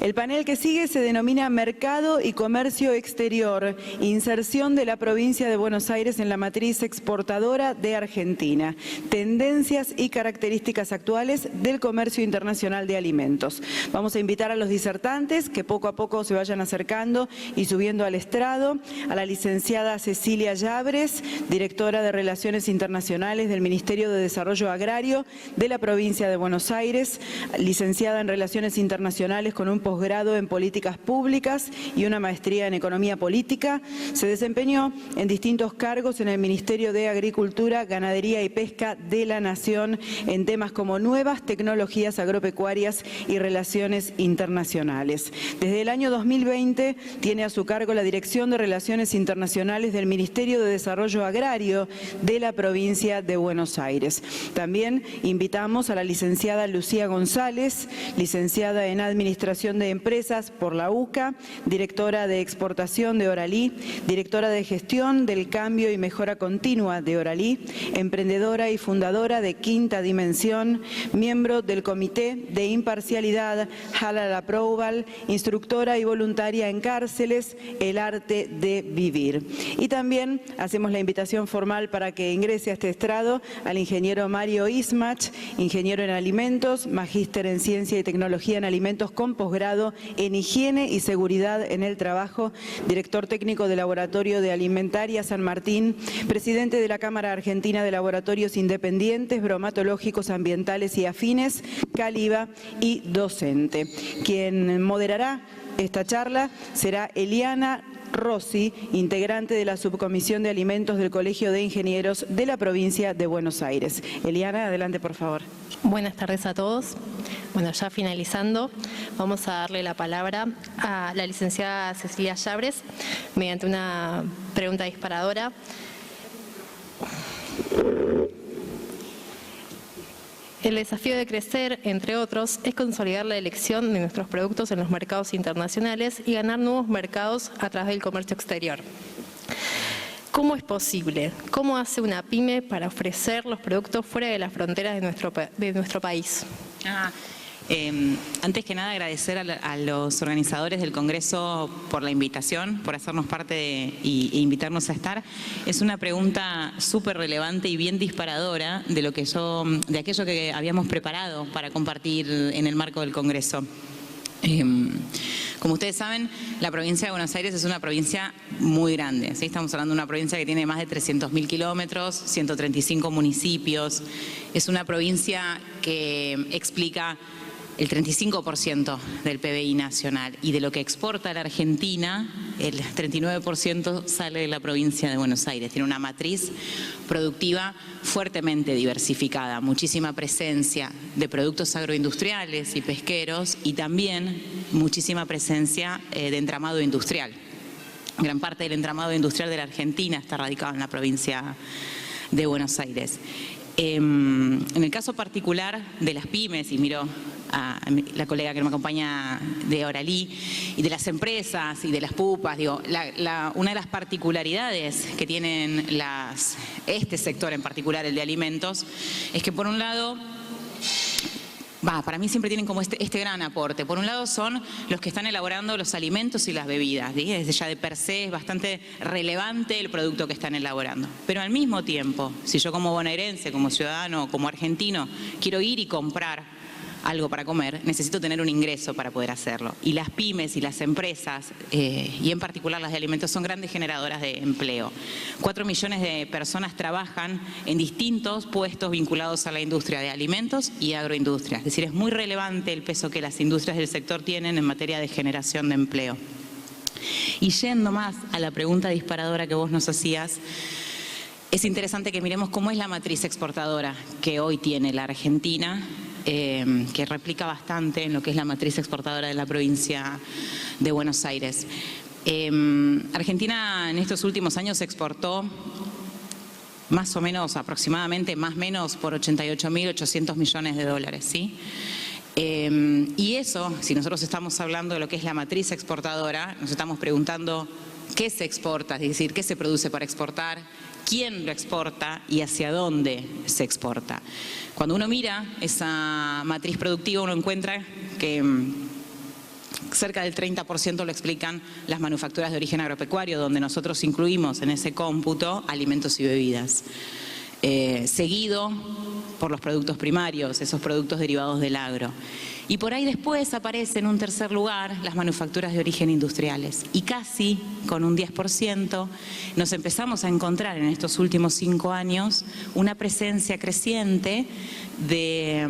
El panel que sigue se denomina Mercado y Comercio Exterior, inserción de la provincia de Buenos Aires en la matriz exportadora de Argentina, tendencias y características actuales del comercio internacional de alimentos. Vamos a invitar a los disertantes que poco a poco se vayan acercando y subiendo al estrado, a la licenciada Cecilia Llabres, directora de Relaciones Internacionales del Ministerio de Desarrollo Agrario de la provincia de Buenos Aires, licenciada en Relaciones Internacionales con un posgrado en Políticas Públicas y una maestría en Economía Política. Se desempeñó en distintos cargos en el Ministerio de Agricultura, Ganadería y Pesca de la Nación en temas como nuevas tecnologías agropecuarias y relaciones internacionales. Desde el año 2020 tiene a su cargo la Dirección de Relaciones Internacionales del Ministerio de Desarrollo Agrario de la provincia de Buenos Aires. También invitamos a la licenciada Lucía González, licenciada en Administración de Empresas por la UCA, directora de Exportación de Oralí, directora de Gestión del Cambio y Mejora Continua de Oralí, emprendedora y fundadora de Quinta Dimensión, miembro del Comité de Imparcialidad Halal Approval, instructora y voluntaria en cárceles, El Arte de Vivir. Y también hacemos la invitación formal para que ingrese a este estrado al ingeniero Mario Ismach, ingeniero en alimentos, magíster en Ciencia y Tecnología en Alimentos con posgrado en Higiene y Seguridad en el Trabajo, director técnico del Laboratorio de Alimentaria San Martín, presidente de la Cámara Argentina de Laboratorios Independientes, Bromatológicos, Ambientales y Afines, Caliba, y docente. Quien moderará esta charla será Eliana Rossi, integrante de la Subcomisión de Alimentos del Colegio de Ingenieros de la provincia de Buenos Aires. Eliana, adelante, por favor. Buenas tardes a todos. Bueno, ya finalizando, vamos a darle la palabra a la licenciada Cecilia Llabres mediante una pregunta disparadora. El desafío de crecer, entre otros, es consolidar la elección de nuestros productos en los mercados internacionales y ganar nuevos mercados a través del comercio exterior. ¿Cómo es posible? ¿Cómo hace una pyme para ofrecer los productos fuera de las fronteras de nuestro país? Antes que nada, agradecer a los organizadores del Congreso por la invitación, por hacernos parte e invitarnos a estar. Es una pregunta súper relevante y bien disparadora de aquello que habíamos preparado para compartir en el marco del Congreso. Como ustedes saben, la provincia de Buenos Aires es una provincia muy grande, ¿sí? Estamos hablando de una provincia que tiene más de 300.000 kilómetros, 135 municipios. Es una provincia que explica el 35% del PBI nacional, y de lo que exporta la Argentina, el 39% sale de la provincia de Buenos Aires. Tiene una matriz productiva fuertemente diversificada, muchísima presencia de productos agroindustriales y pesqueros, y también muchísima presencia de entramado industrial. Gran parte del entramado industrial de la Argentina está radicado en la provincia de Buenos Aires. En el caso particular de las pymes, y miro a la colega que me acompaña de Oralí, y de las empresas y de las pupas, digo, una de las particularidades que tienen este sector en particular, el de alimentos, es que por un lado, para mí siempre tienen como este gran aporte. Por un lado son los que están elaborando los alimentos y las bebidas, ¿sí? Desde ya de per se es bastante relevante el producto que están elaborando. Pero al mismo tiempo, si yo como bonaerense, como ciudadano, como argentino, quiero ir y comprar algo para comer, necesito tener un ingreso para poder hacerlo. Y las pymes y las empresas, y en particular las de alimentos, son grandes generadoras de empleo. 4 millones de personas trabajan en distintos puestos vinculados a la industria de alimentos y agroindustria. Es decir, es muy relevante el peso que las industrias del sector tienen en materia de generación de empleo. Y yendo más a la pregunta disparadora que vos nos hacías, es interesante que miremos cómo es la matriz exportadora que hoy tiene la Argentina, que replica bastante en lo que es la matriz exportadora de la provincia de Buenos Aires. Argentina en estos últimos años exportó más o menos, aproximadamente, más o menos, por 88.800 millones de dólares, ¿sí? Y eso, si nosotros estamos hablando de lo que es la matriz exportadora, nos estamos preguntando qué se exporta, es decir, qué se produce para exportar, quién lo exporta y hacia dónde se exporta. Cuando uno mira esa matriz productiva, uno encuentra que cerca del 30% lo explican las manufacturas de origen agropecuario, donde nosotros incluimos en ese cómputo alimentos y bebidas. Seguido por los productos primarios, esos productos derivados del agro. Y por ahí después aparece en un tercer lugar las manufacturas de origen industriales. Y casi con un 10% nos empezamos a encontrar en estos últimos 5 años una presencia creciente de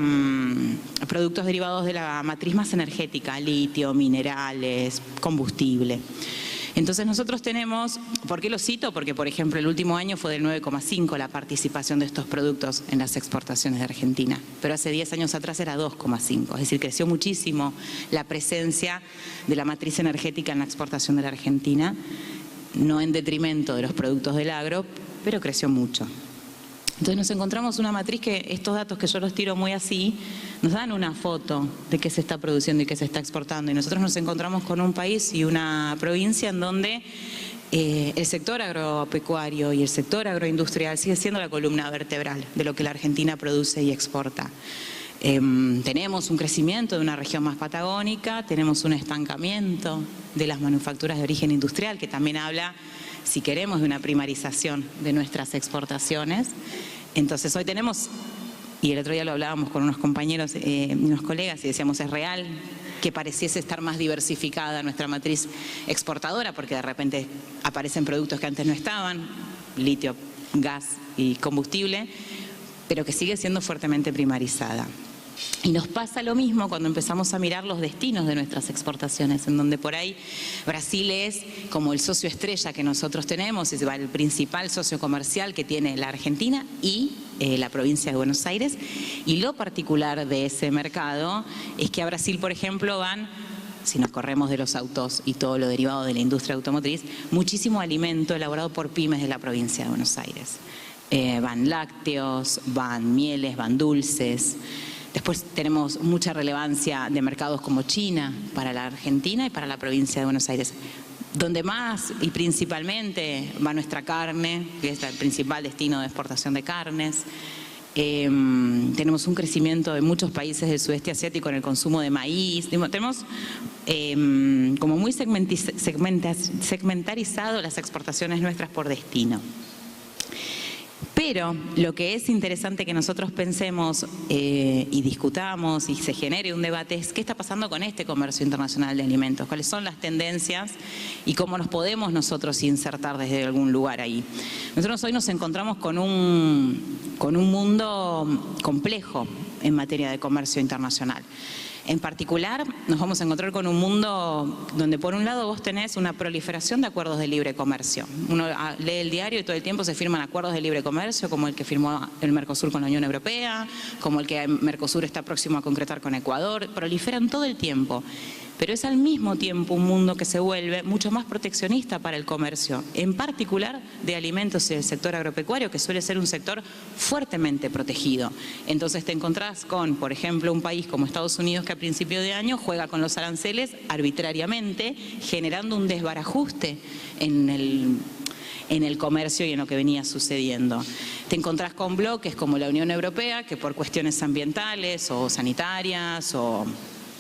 productos derivados de la matriz más energética, litio, minerales, combustible. Entonces nosotros tenemos, ¿por qué lo cito? Porque, por ejemplo, el último año fue del 9,5 la participación de estos productos en las exportaciones de Argentina, pero hace 10 años atrás era 2,5, es decir, creció muchísimo la presencia de la matriz energética en la exportación de la Argentina, no en detrimento de los productos del agro, pero creció mucho. Entonces nos encontramos una matriz que estos datos que yo los tiro muy así, nos dan una foto de qué se está produciendo y qué se está exportando. Y nosotros nos encontramos con un país y una provincia en donde el sector agropecuario y el sector agroindustrial sigue siendo la columna vertebral de lo que la Argentina produce y exporta. Tenemos un crecimiento de una región más patagónica, tenemos un estancamiento de las manufacturas de origen industrial, que también habla, si queremos, de una primarización de nuestras exportaciones. Entonces hoy tenemos, y el otro día lo hablábamos con unos compañeros y unos colegas y decíamos, es real que pareciese estar más diversificada nuestra matriz exportadora, porque de repente aparecen productos que antes no estaban, litio, gas y combustible, pero que sigue siendo fuertemente primarizada. Y nos pasa lo mismo cuando empezamos a mirar los destinos de nuestras exportaciones, en donde por ahí Brasil es como el socio estrella que nosotros tenemos, es el principal socio comercial que tiene la Argentina y la provincia de Buenos Aires. Y lo particular de ese mercado es que a Brasil, por ejemplo, van, si nos corremos de los autos y todo lo derivado de la industria automotriz, muchísimo alimento elaborado por pymes de la provincia de Buenos Aires. Van lácteos, van mieles, van dulces. Después tenemos mucha relevancia de mercados como China para la Argentina y para la provincia de Buenos Aires. Donde más y principalmente va nuestra carne, que es el principal destino de exportación de carnes. Tenemos un crecimiento de muchos países del sudeste asiático en el consumo de maíz. Tenemos como muy segmentarizado las exportaciones nuestras por destino. Pero lo que es interesante que nosotros pensemos y discutamos y se genere un debate es qué está pasando con este comercio internacional de alimentos, cuáles son las tendencias y cómo nos podemos nosotros insertar desde algún lugar ahí. Nosotros hoy nos encontramos con un mundo complejo en materia de comercio internacional. En particular, nos vamos a encontrar con un mundo donde por un lado vos tenés una proliferación de acuerdos de libre comercio. Uno lee el diario y todo el tiempo se firman acuerdos de libre comercio, como el que firmó el Mercosur con la Unión Europea, como el que Mercosur está próximo a concretar con Ecuador. Proliferan todo el tiempo. Pero es al mismo tiempo un mundo que se vuelve mucho más proteccionista para el comercio, en particular de alimentos y del sector agropecuario, que suele ser un sector fuertemente protegido. Entonces te encontrás con, por ejemplo, un país como Estados Unidos que a principio de año juega con los aranceles arbitrariamente, generando un desbarajuste en el comercio y en lo que venía sucediendo. Te encontrás con bloques como la Unión Europea, que por cuestiones ambientales o sanitarias o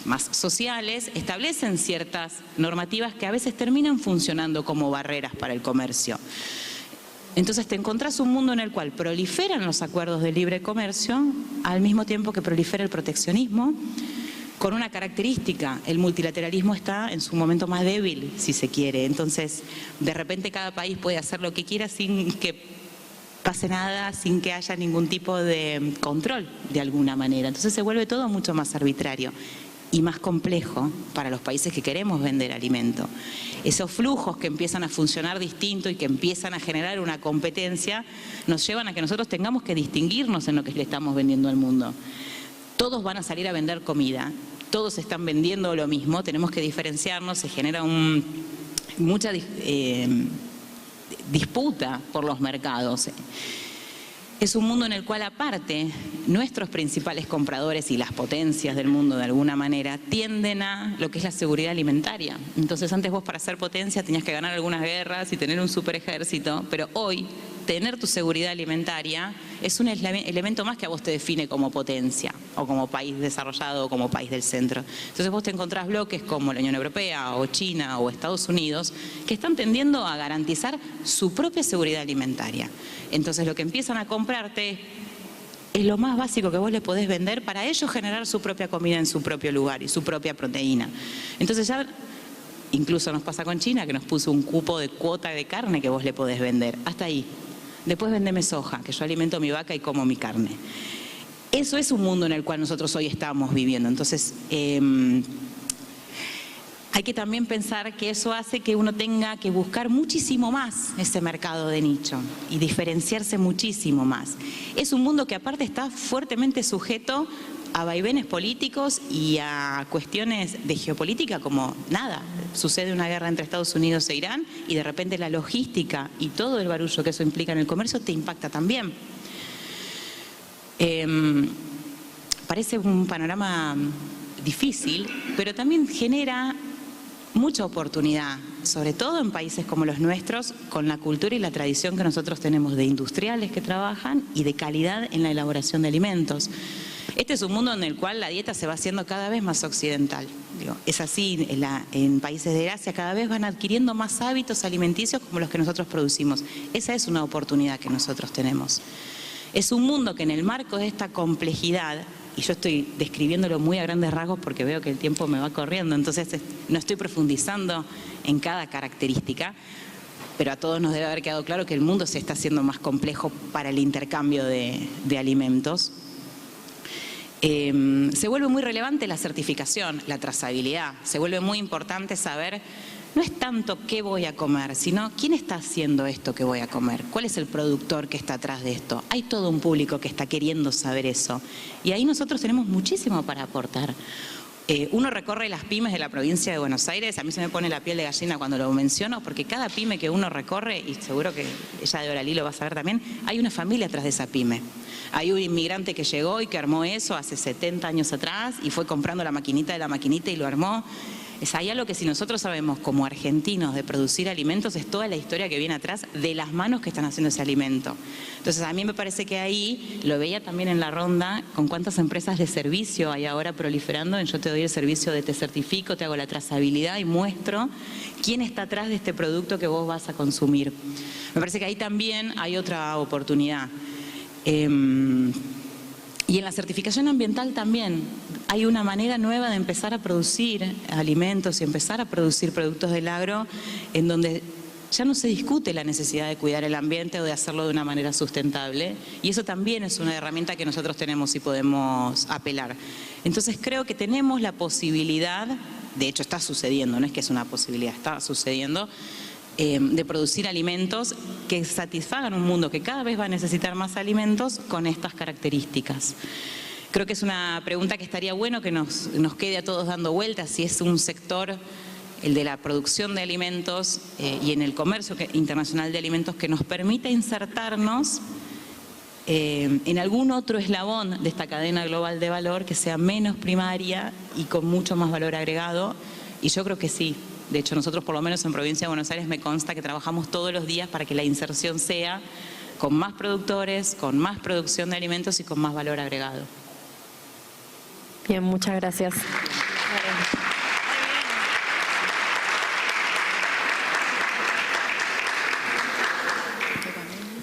más sociales, establecen ciertas normativas que a veces terminan funcionando como barreras para el comercio. Entonces te encontrás un mundo en el cual proliferan los acuerdos de libre comercio, al mismo tiempo que prolifera el proteccionismo, con una característica: el multilateralismo está en su momento más débil, si se quiere. Entonces, de repente cada país puede hacer lo que quiera sin que pase nada, sin que haya ningún tipo de control de alguna manera. Entonces se vuelve todo mucho más arbitrario y más complejo para los países que queremos vender alimento. Esos flujos que empiezan a funcionar distinto y que empiezan a generar una competencia nos llevan a que nosotros tengamos que distinguirnos en lo que le estamos vendiendo al mundo. Todos van a salir a vender comida, todos están vendiendo lo mismo, tenemos que diferenciarnos, se genera mucha disputa por los mercados. Es un mundo en el cual, aparte, nuestros principales compradores y las potencias del mundo, de alguna manera, tienden a lo que es la seguridad alimentaria. Entonces, antes vos, para ser potencia, tenías que ganar algunas guerras y tener un super ejército, pero hoy, tener tu seguridad alimentaria es un elemento más que a vos te define como potencia. o como país desarrollado o como país del centro. Entonces vos te encontrás bloques como la Unión Europea o China o Estados Unidos que están tendiendo a garantizar su propia seguridad alimentaria. Entonces lo que empiezan a comprarte es lo más básico que vos le podés vender para ellos generar su propia comida en su propio lugar y su propia proteína. Entonces ya incluso nos pasa con China, que nos puso un cupo de cuota de carne que vos le podés vender. Hasta ahí. Después vendeme soja, que yo alimento mi vaca y como mi carne. Eso es un mundo en el cual nosotros hoy estamos viviendo. Entonces, hay que también pensar que eso hace que uno tenga que buscar muchísimo más ese mercado de nicho y diferenciarse muchísimo más. Es un mundo que aparte está fuertemente sujeto a vaivenes políticos y a cuestiones de geopolítica como nada. Sucede una guerra entre Estados Unidos e Irán y de repente la logística y todo el barullo que eso implica en el comercio te impacta también. Parece un panorama difícil, pero también genera mucha oportunidad, sobre todo en países como los nuestros, con la cultura y la tradición que nosotros tenemos de industriales que trabajan y de calidad en la elaboración de alimentos. Este es un mundo en el cual la dieta se va haciendo cada vez más occidental. Es así, en países de Asia cada vez van adquiriendo más hábitos alimenticios como los que nosotros producimos. Esa es una oportunidad que nosotros tenemos. Es un mundo que en el marco de esta complejidad, y yo estoy describiéndolo muy a grandes rasgos porque veo que el tiempo me va corriendo, entonces no estoy profundizando en cada característica, pero a todos nos debe haber quedado claro que el mundo se está haciendo más complejo para el intercambio de alimentos. Se vuelve muy relevante la certificación, la trazabilidad. Se vuelve muy importante saber, no es tanto qué voy a comer, sino quién está haciendo esto que voy a comer, cuál es el productor que está atrás de esto. Hay todo un público que está queriendo saber eso. Y ahí nosotros tenemos muchísimo para aportar. Uno recorre las pymes de la provincia de Buenos Aires, a mí se me pone la piel de gallina cuando lo menciono, porque cada pyme que uno recorre, y seguro que ella de Oralí lo va a saber también, hay una familia atrás de esa pyme. Hay un inmigrante que llegó y que armó eso hace 70 años atrás y fue comprando la maquinita de la maquinita y lo armó. Hay algo que si nosotros sabemos como argentinos de producir alimentos es toda la historia que viene atrás de las manos que están haciendo ese alimento. Entonces a mí me parece que ahí, lo veía también en la ronda, con cuántas empresas de servicio hay ahora proliferando, en yo te doy el servicio de te certifico, te hago la trazabilidad y muestro quién está atrás de este producto que vos vas a consumir. Me parece que ahí también hay otra oportunidad. Y en la certificación ambiental también hay una manera nueva de empezar a producir alimentos y empezar a producir productos del agro en donde ya no se discute la necesidad de cuidar el ambiente o de hacerlo de una manera sustentable. Y eso también es una herramienta que nosotros tenemos y podemos apelar. Entonces creo que tenemos la posibilidad, de hecho está sucediendo, no es que es una posibilidad, está sucediendo, de producir alimentos que satisfagan un mundo que cada vez va a necesitar más alimentos con estas características. Creo que es una pregunta que estaría bueno que nos quede a todos dando vueltas, si es un sector, el de la producción de alimentos y en el comercio internacional de alimentos, que nos permita insertarnos en algún otro eslabón de esta cadena global de valor que sea menos primaria y con mucho más valor agregado, y yo creo que sí. De hecho, nosotros por lo menos en Provincia de Buenos Aires me consta que trabajamos todos los días para que la inserción sea con más productores, con más producción de alimentos y con más valor agregado. Bien, muchas gracias.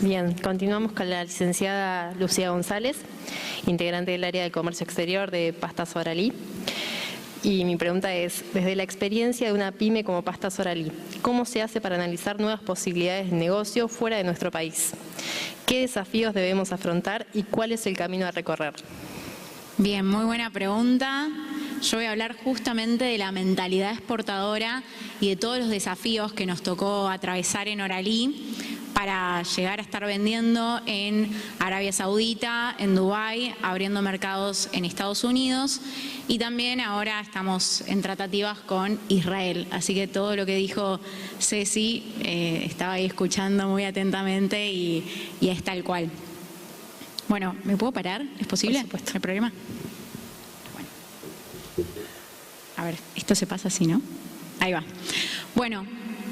Bien, continuamos con la licenciada Lucía González, integrante del área de comercio exterior de Pastas Oralí. Y mi pregunta es, desde la experiencia de una pyme como Pastas Oralí, ¿cómo se hace para analizar nuevas posibilidades de negocio fuera de nuestro país? ¿Qué desafíos debemos afrontar y cuál es el camino a recorrer? Bien, muy buena pregunta. Yo voy a hablar justamente de la mentalidad exportadora y de todos los desafíos que nos tocó atravesar en Oralí para llegar a estar vendiendo en Arabia Saudita, en Dubái, abriendo mercados en Estados Unidos y también ahora estamos en tratativas con Israel. Así que todo lo que dijo Ceci, estaba ahí escuchando muy atentamente y es tal cual. Bueno, ¿me puedo parar? ¿Es posible? Por supuesto. ¿No hay problema? Bueno. A ver, esto se pasa así, ¿no? Ahí va. Bueno,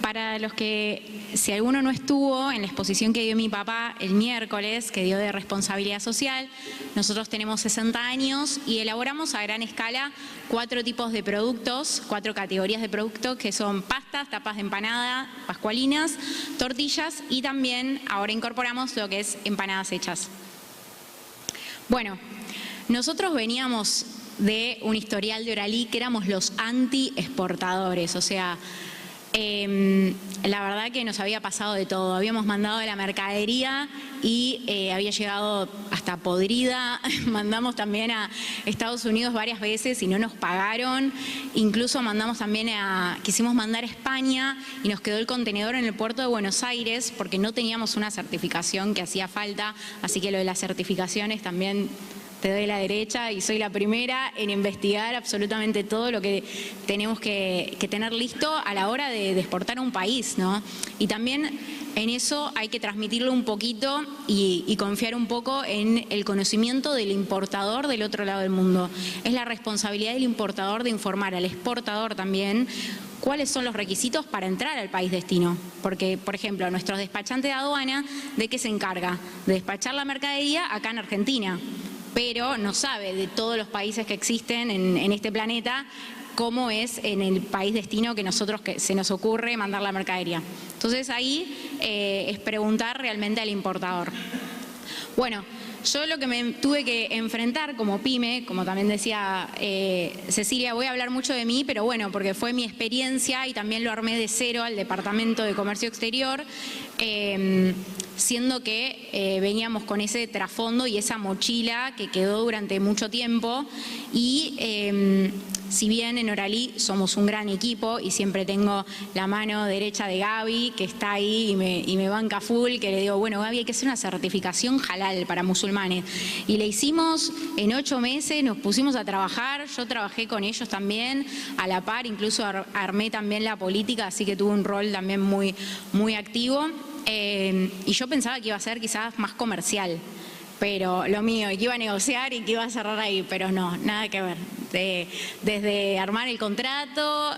para los que, si alguno no estuvo en la exposición que dio mi papá el miércoles, que dio de responsabilidad social, nosotros tenemos 60 años y elaboramos a gran escala 4 tipos de productos, 4 categorías de productos que son pastas, tapas de empanada, pascualinas, tortillas y también ahora incorporamos lo que es empanadas hechas. Bueno, nosotros veníamos de un historial de Oralí que éramos los anti-exportadores, o sea, la verdad que nos había pasado de todo. Habíamos mandado la mercadería y había llegado hasta podrida. Mandamos también a Estados Unidos varias veces y no nos pagaron. Incluso mandamos también quisimos mandar a España y nos quedó el contenedor en el puerto de Buenos Aires porque no teníamos una certificación que hacía falta. Así que lo de las certificaciones también te doy la derecha y soy la primera en investigar absolutamente todo lo que tenemos que tener listo a la hora de exportar a un país, ¿no? Y también en eso hay que transmitirlo un poquito y confiar un poco en el conocimiento del importador del otro lado del mundo. Es la responsabilidad del importador de informar al exportador también cuáles son los requisitos para entrar al país destino. Porque, por ejemplo, nuestro despachante de aduana, ¿de qué se encarga? De despachar la mercadería acá en Argentina, pero no sabe de todos los países que existen en este planeta cómo es en el país destino que se nos ocurre mandar la mercadería. Entonces ahí es preguntar realmente al importador. Bueno, yo lo que me tuve que enfrentar como pyme, como también decía Cecilia, voy a hablar mucho de mí, pero bueno, porque fue mi experiencia y también lo armé de cero al Departamento de Comercio Exterior, siendo que veníamos con ese trasfondo y esa mochila que quedó durante mucho tiempo y si bien en Oralí somos un gran equipo y siempre tengo la mano derecha de Gaby, que está ahí y me banca full, que le digo, bueno Gaby, hay que hacer una certificación halal para musulmanes. Y le hicimos en 8 meses, nos pusimos a trabajar, yo trabajé con ellos también, a la par, incluso armé también la política, así que tuve un rol también muy, muy activo. Y yo pensaba que iba a ser quizás más comercial, pero lo mío, y que iba a negociar y que iba a cerrar ahí, pero no, nada que ver. Desde armar el contrato,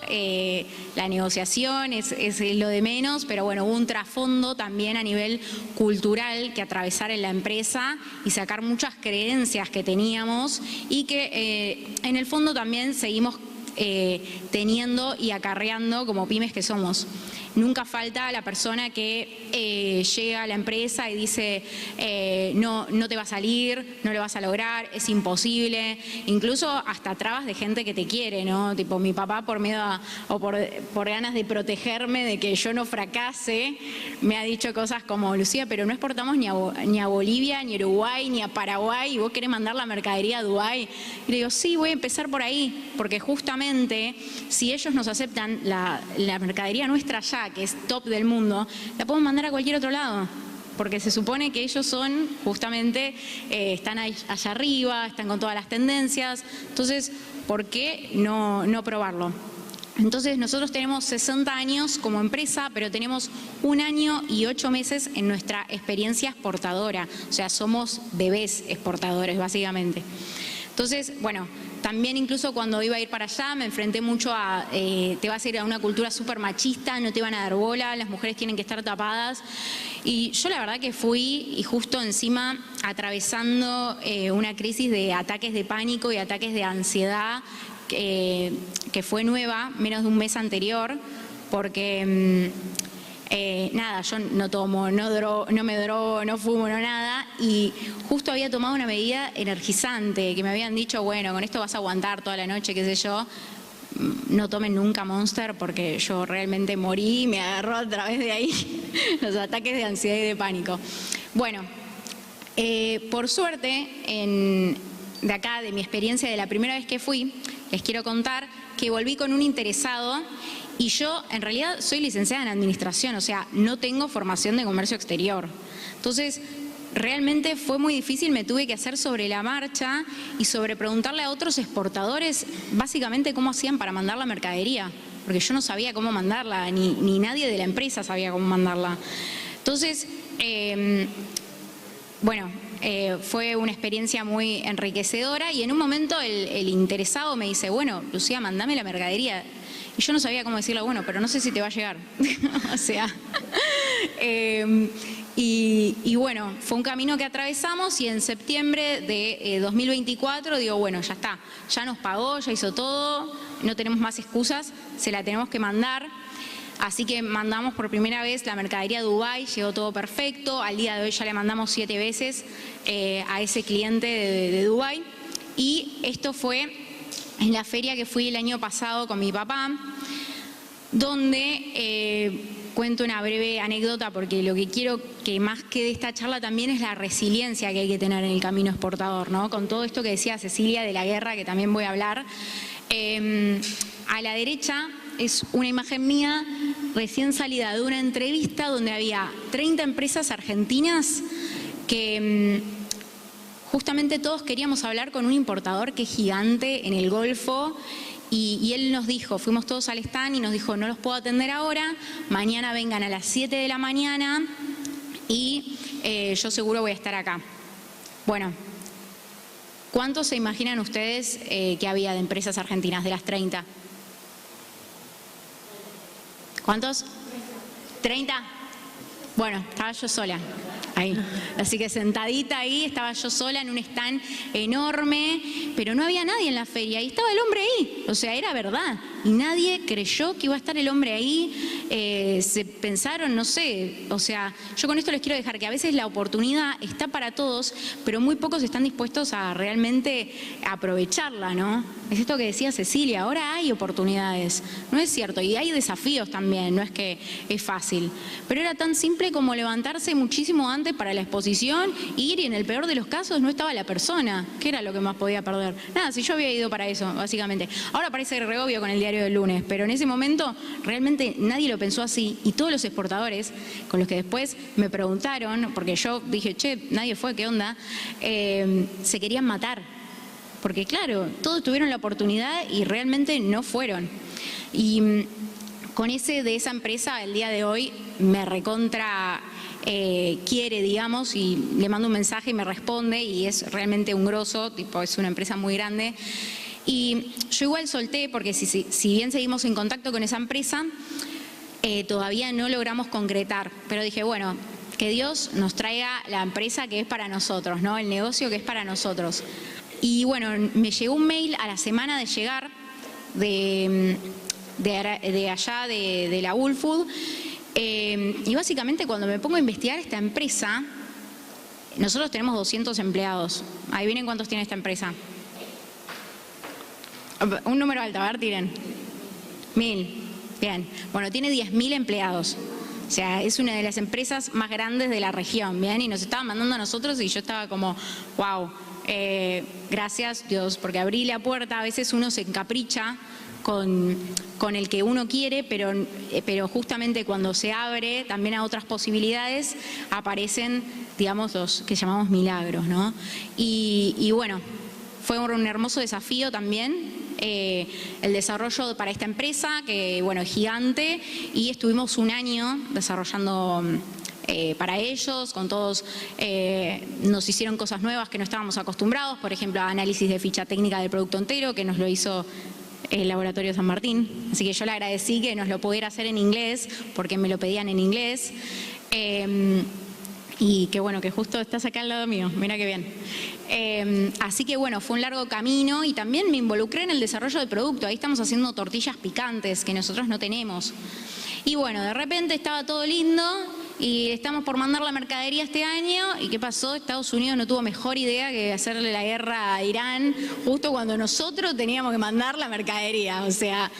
la negociación es lo de menos, pero bueno, hubo un trasfondo también a nivel cultural que atravesar en la empresa y sacar muchas creencias que teníamos y que en el fondo también seguimos teniendo y acarreando como pymes que somos. Nunca falta la persona que llega a la empresa y dice no te va a salir, no lo vas a lograr, es imposible, incluso hasta trabas de gente que te quiere, ¿no? Tipo mi papá por miedo o por ganas de protegerme de que yo no fracase, me ha dicho cosas como, Lucía, pero no exportamos ni a Bolivia, ni a Uruguay, ni a Paraguay, y vos querés mandar la mercadería a Dubái. Y le digo, sí, voy a empezar por ahí, porque justamente si ellos nos aceptan la mercadería nuestra allá, que es top del mundo, la podemos mandar a cualquier otro lado, porque se supone que ellos son justamente, están allá arriba, están con todas las tendencias, entonces, ¿por qué no probarlo? Entonces nosotros tenemos 60 años como empresa, pero tenemos 1 año y 8 meses en nuestra experiencia exportadora, o sea, somos bebés exportadores básicamente. Entonces, bueno, también incluso cuando iba a ir para allá me enfrenté mucho a, te vas a ir a una cultura súper machista, no te van a dar bola, las mujeres tienen que estar tapadas. Y yo la verdad que fui y justo encima atravesando una crisis de ataques de pánico y ataques de ansiedad que fue nueva, menos de un mes anterior, porque nada, yo no tomo, no me drogo, no fumo, no nada, y justo había tomado una medida energizante, que me habían dicho, bueno, con esto vas a aguantar toda la noche, qué sé yo, no tomen nunca Monster, porque yo realmente morí y me agarró a través de ahí los ataques de ansiedad y de pánico. Bueno, por suerte, de acá, de mi experiencia de la primera vez que fui, les quiero contar que volví con un interesado. Y yo, en realidad, soy licenciada en administración, o sea, no tengo formación de comercio exterior. Entonces, realmente fue muy difícil, me tuve que hacer sobre la marcha y sobre preguntarle a otros exportadores, básicamente, cómo hacían para mandar la mercadería. Porque yo no sabía cómo mandarla, ni nadie de la empresa sabía cómo mandarla. Entonces, bueno, fue una experiencia muy enriquecedora y en un momento el interesado me dice, bueno, Lucía, mandame la mercadería. Y yo no sabía cómo decirle, bueno, pero no sé si te va a llegar. O sea, y bueno, fue un camino que atravesamos y en septiembre de 2024 digo, bueno, ya está, ya nos pagó, ya hizo todo, no tenemos más excusas, se la tenemos que mandar. Así que mandamos por primera vez la mercadería a Dubái, llegó todo perfecto. Al día de hoy ya le mandamos 7 veces a ese cliente de Dubái. Y esto fue en la feria que fui el año pasado con mi papá, donde cuento una breve anécdota porque lo que quiero que más quede de esta charla también es la resiliencia que hay que tener en el camino exportador, ¿no? Con todo esto que decía Cecilia de la guerra, que también voy a hablar. A la derecha es una imagen mía recién salida de una entrevista donde había 30 empresas argentinas que justamente todos queríamos hablar con un importador que es gigante en el Golfo y él nos dijo, fuimos todos al stand y nos dijo, no los puedo atender ahora, mañana vengan a las 7 de la mañana y yo seguro voy a estar acá. Bueno, ¿cuántos se imaginan ustedes que había de empresas argentinas de las 30? ¿Cuántos? ¿30? Bueno, estaba yo sola ahí. Así que sentadita ahí, estaba yo sola en un stand enorme, pero no había nadie en la feria y estaba el hombre ahí. O sea, era verdad. Y nadie creyó que iba a estar el hombre ahí. Se pensaron, no sé, o sea, yo con esto les quiero dejar que a veces la oportunidad está para todos, pero muy pocos están dispuestos a realmente aprovecharla, ¿no? Es esto que decía Cecilia, ahora hay oportunidades, no es cierto, y hay desafíos también, no es que es fácil, pero era tan simple como levantarse muchísimo antes para la exposición, ir y en el peor de los casos no estaba la persona, ¿qué era lo que más podía perder? Nada, si yo había ido para eso, básicamente. Ahora parece re obvio con el diario del lunes, pero en ese momento realmente nadie lo pensó así y todos los exportadores con los que después me preguntaron, porque yo dije, che, nadie fue, ¿qué onda? Se querían matar. Porque claro, todos tuvieron la oportunidad y realmente no fueron. Y con de esa empresa, el día de hoy, me recontra quiere, digamos, y le mando un mensaje y me responde y es realmente un grosso, tipo, es una empresa muy grande. Y yo igual solté, porque si bien seguimos en contacto con esa empresa, todavía no logramos concretar. Pero dije, bueno, que Dios nos traiga la empresa que es para nosotros, ¿no? El negocio que es para nosotros. Y bueno, me llegó un mail a la semana de llegar de allá, de la Woolfood, y básicamente cuando me pongo a investigar esta empresa, nosotros tenemos 200 empleados. ¿Adivinen cuántos tiene esta empresa? Un número alto, a ver, tiren. 1000. Bien. Bueno, tiene 10.000 empleados. O sea, es una de las empresas más grandes de la región, ¿bien? Y nos estaban mandando a nosotros y yo estaba como, wow. Gracias Dios, porque abrí la puerta, a veces uno se encapricha con el que uno quiere, pero justamente cuando se abre también a otras posibilidades aparecen, digamos, los que llamamos milagros, ¿no? Y bueno, fue un hermoso desafío también el desarrollo para esta empresa, que bueno, es gigante, y estuvimos un año desarrollando para ellos, con todos nos hicieron cosas nuevas que no estábamos acostumbrados, por ejemplo, análisis de ficha técnica del producto entero, que nos lo hizo el Laboratorio San Martín, así que yo le agradecí que nos lo pudiera hacer en inglés, porque me lo pedían en inglés, y que bueno, que justo estás acá al lado mío, mira qué bien. Así que bueno, fue un largo camino y también me involucré en el desarrollo del producto, ahí estamos haciendo tortillas picantes que nosotros no tenemos. Y bueno, de repente estaba todo lindo y estamos por mandar la mercadería este año. ¿Y qué pasó? Estados Unidos no tuvo mejor idea que hacerle la guerra a Irán justo cuando nosotros teníamos que mandar la mercadería. O sea,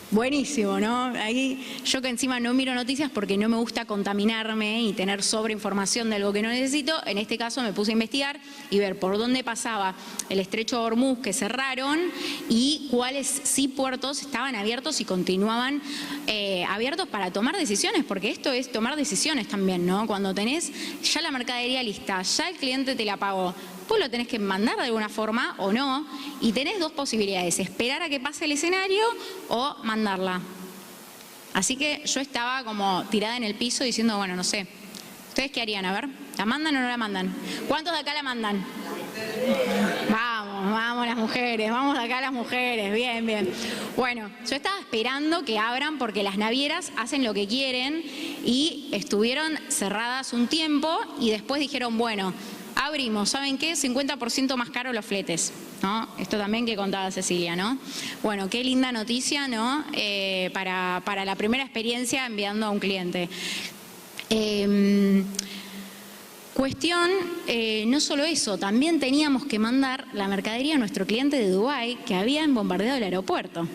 buenísimo, ¿no? Ahí yo que encima no miro noticias porque no me gusta contaminarme y tener sobreinformación de algo que no necesito, en este caso me puse a investigar y ver por dónde pasaba el estrecho de Hormuz que cerraron y cuáles sí puertos estaban abiertos y continuaban abiertos para tomar decisiones, porque esto es tomar decisiones también, ¿no? Cuando tenés ya la mercadería lista, ya el cliente te la pagó, vos lo tenés que mandar de alguna forma o no, y tenés dos posibilidades, esperar a que pase el escenario o mandarla. Así que yo estaba como tirada en el piso diciendo, bueno, no sé, ¿ustedes qué harían? A ver, ¿la mandan o no la mandan? ¿Cuántos de acá la mandan? Vamos, vamos las mujeres, vamos acá las mujeres, bien, bien. Bueno, yo estaba esperando que abran porque las navieras hacen lo que quieren y estuvieron cerradas un tiempo y después dijeron, bueno, abrimos, ¿saben qué? 50% más caro los fletes, ¿no? Esto también que contaba Cecilia, ¿no? Bueno, qué linda noticia, ¿no? Para la primera experiencia enviando a un cliente. Cuestión, no solo eso, también teníamos que mandar la mercadería a nuestro cliente de Dubái que habían bombardeado el aeropuerto.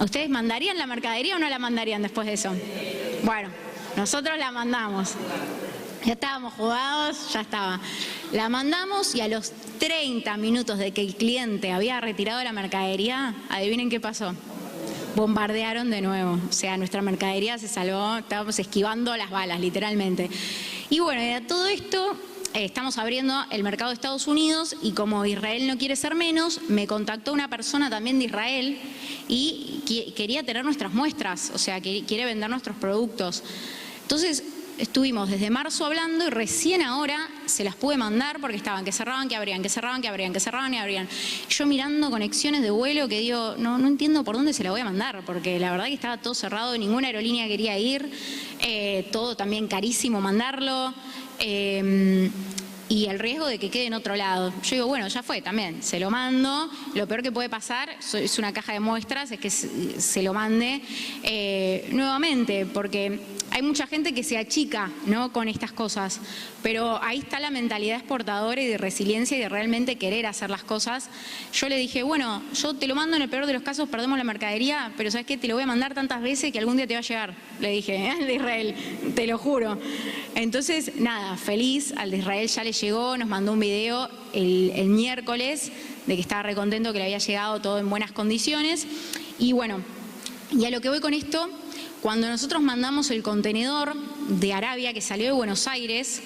¿Ustedes mandarían la mercadería o no la mandarían después de eso? Bueno, nosotros la mandamos. Ya estábamos jugados, ya estaba. La mandamos y a los 30 minutos de que el cliente había retirado la mercadería, adivinen qué pasó. Bombardearon de nuevo. O sea, nuestra mercadería se salvó, estábamos esquivando las balas, literalmente. Y bueno, de todo esto, estamos abriendo el mercado de Estados Unidos y como Israel no quiere ser menos, me contactó una persona también de Israel y quería tener nuestras muestras, o sea, que quiere vender nuestros productos. Entonces, estuvimos desde marzo hablando y recién ahora se las pude mandar porque estaban que cerraban, que abrían, que cerraban, que abrían, que cerraban y abrían. Yo mirando conexiones de vuelo que digo, no entiendo por dónde se la voy a mandar, porque la verdad que estaba todo cerrado, ninguna aerolínea quería ir, todo también carísimo mandarlo. Y el riesgo de que quede en otro lado. Yo digo, bueno, ya fue también, se lo mando. Lo peor que puede pasar es una caja de muestras, es que se lo mande nuevamente, porque hay mucha gente que se achica, ¿no?, con estas cosas, pero ahí está la mentalidad exportadora y de resiliencia y de realmente querer hacer las cosas. Yo le dije, bueno, yo te lo mando, en el peor de los casos perdemos la mercadería, pero ¿sabes qué? Te lo voy a mandar tantas veces que algún día te va a llegar. Le dije, al de Israel, te lo juro. Entonces, nada, feliz, al de Israel ya le llegó, nos mandó un video el miércoles de que estaba recontento que le había llegado todo en buenas condiciones. Y bueno, y a lo que voy con esto, cuando nosotros mandamos el contenedor de Arabia que salió de Buenos Aires,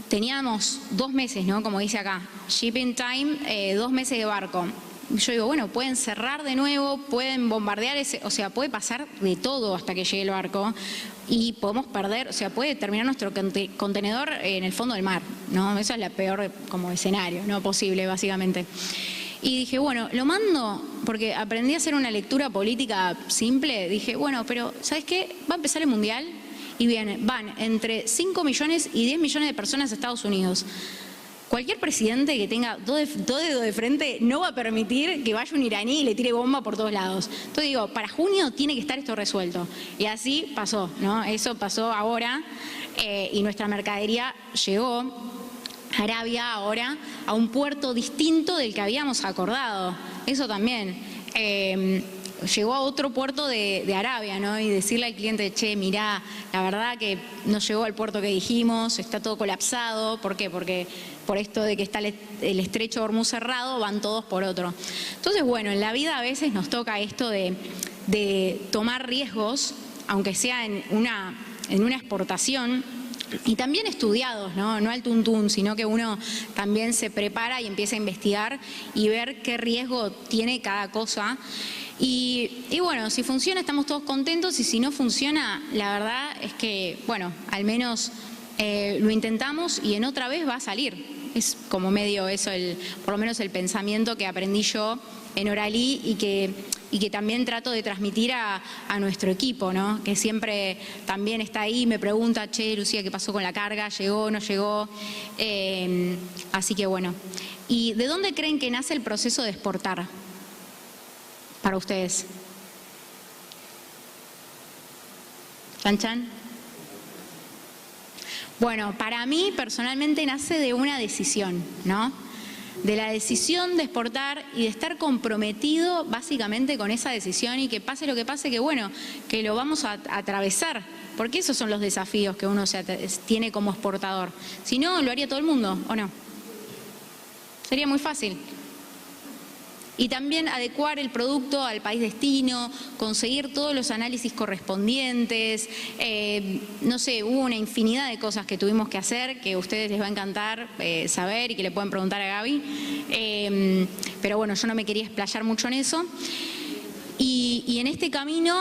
teníamos 2 meses, ¿no? Como dice acá, shipping time, 2 meses de barco. Yo digo, bueno, pueden cerrar de nuevo, pueden bombardear, o sea, puede pasar de todo hasta que llegue el barco y podemos perder, o sea, puede terminar nuestro contenedor en el fondo del mar, ¿no? Eso es la peor como escenario, ¿no? Posible, básicamente. Y dije, bueno, lo mando porque aprendí a hacer una lectura política simple. Dije, bueno, pero ¿sabes qué? Va a empezar el Mundial y van entre 5 millones y 10 millones de personas a Estados Unidos. Cualquier presidente que tenga dos dedos de frente no va a permitir que vaya un iraní y le tire bomba por todos lados. Entonces digo, para junio tiene que estar esto resuelto. Y así pasó, ¿no? Eso pasó ahora y nuestra mercadería llegó Arabia ahora a un puerto distinto del que habíamos acordado. Eso también. Llegó a otro puerto de Arabia, ¿no? Y decirle al cliente, che, mirá, la verdad que no llegó al puerto que dijimos, está todo colapsado. ¿Por qué? Porque por esto de que está el estrecho de Hormuz cerrado, van todos por otro. Entonces, bueno, en la vida a veces nos toca esto de tomar riesgos, aunque sea en una exportación, y también estudiados, ¿no? No al tuntún, sino que uno también se prepara y empieza a investigar y ver qué riesgo tiene cada cosa. Y bueno, si funciona estamos todos contentos y si no funciona, la verdad es que, bueno, al menos lo intentamos y en otra vez va a salir. Es como medio eso, por lo menos el pensamiento que aprendí yo en Oralí y que también trato de transmitir a nuestro equipo, ¿no? Que siempre también está ahí, me pregunta, che, Lucía, ¿qué pasó con la carga? ¿Llegó? ¿No llegó? Así que bueno. ¿Y de dónde creen que nace el proceso de exportar para ustedes? ¿Chan, chan? Bueno, para mí personalmente nace de una decisión, ¿no? De la decisión de exportar y de estar comprometido básicamente con esa decisión y que pase lo que pase, que bueno, que lo vamos a atravesar, porque esos son los desafíos que uno tiene como exportador. Si no, lo haría todo el mundo, ¿o no? Sería muy fácil. Y también adecuar el producto al país destino, conseguir todos los análisis correspondientes, no sé, hubo una infinidad de cosas que tuvimos que hacer, que a ustedes les va a encantar saber y que le pueden preguntar a Gaby, pero bueno, yo no me quería explayar mucho en eso. Y en este camino,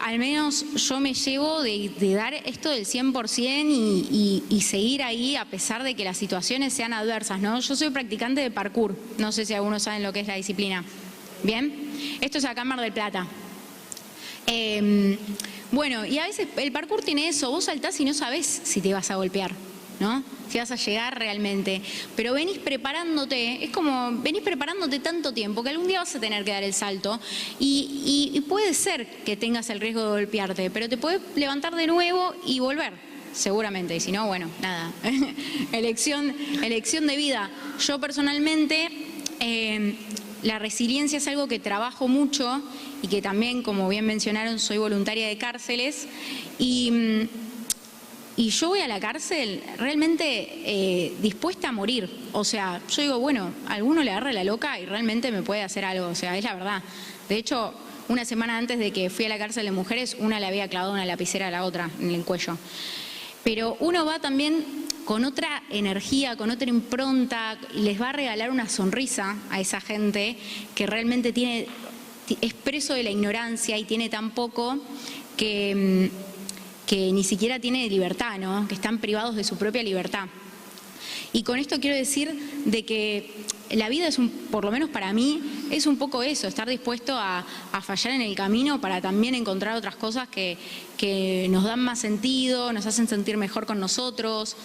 al menos yo me llevo de dar esto del 100% y seguir ahí a pesar de que las situaciones sean adversas, ¿no? Yo soy practicante de parkour, no sé si algunos saben lo que es la disciplina. ¿Bien? Esto es acá en Mar del Plata. Bueno, y a veces el parkour tiene eso, vos saltás y no sabés si te vas a golpear, ¿no? Si vas a llegar realmente. Pero venís preparándote, es como venís preparándote tanto tiempo que algún día vas a tener que dar el salto y puede ser que tengas el riesgo de golpearte, pero te podés levantar de nuevo y volver, seguramente. Y si no, bueno, nada. elección de vida. Yo personalmente, la resiliencia es algo que trabajo mucho y que también, como bien mencionaron, soy voluntaria de cárceles y yo voy a la cárcel realmente dispuesta a morir. O sea, yo digo, bueno, a alguno le agarra la loca y realmente me puede hacer algo. O sea, es la verdad. De hecho, una semana antes de que fui a la cárcel de mujeres, una le había clavado una lapicera a la otra en el cuello. Pero uno va también con otra energía, con otra impronta, y les va a regalar una sonrisa a esa gente que realmente es preso de la ignorancia y tiene tan poco que ni siquiera tiene libertad, ¿no? Que están privados de su propia libertad. Y con esto quiero decir de que la vida es por lo menos para mí, es un poco eso, estar dispuesto a fallar en el camino para también encontrar otras cosas que nos dan más sentido, nos hacen sentir mejor con nosotros.